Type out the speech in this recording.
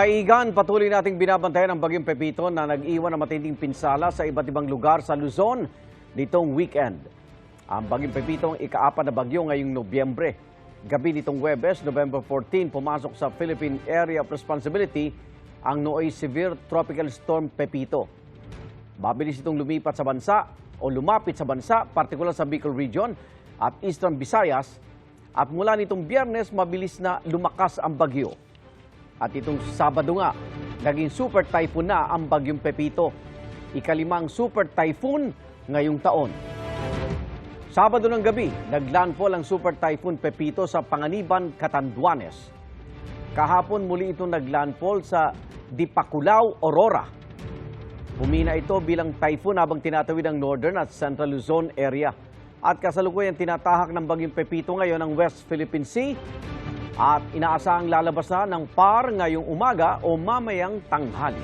Kaigan, patuloy nating binabantayan ang bagyong Pepito na nag-iwan ng matinding pinsala sa iba't ibang lugar sa Luzon nitong weekend. Ang bagyong Pepito ang ika-4 na bagyo ngayong Nobyembre. Gabi nitong Huwebes, November 14, pumasok sa Philippine Area of Responsibility ang nooy severe tropical storm Pepito. Mabilis itong lumipat sa bansa o lumapit sa bansa, partikular sa Bicol Region at Eastern Visayas. At mula nitong Biyernes, mabilis na lumakas ang bagyo. At itong Sabado nga, naging super typhoon na ang bagyong Pepito. Ika-5 super typhoon ngayong taon. Sabado ng gabi, naglandfall ang super typhoon Pepito sa Panganiban, Catanduanes. Kahapon muli itong naglandfall sa Dipaculao, Aurora. Humina ito bilang typhoon habang tinatawid ang Northern at Central Luzon area. At kasalukuyan tinatahak ng bagyong Pepito ngayon ang West Philippine Sea at inaasahang lalabas na ng PAR ngayong umaga o mamayang tanghali.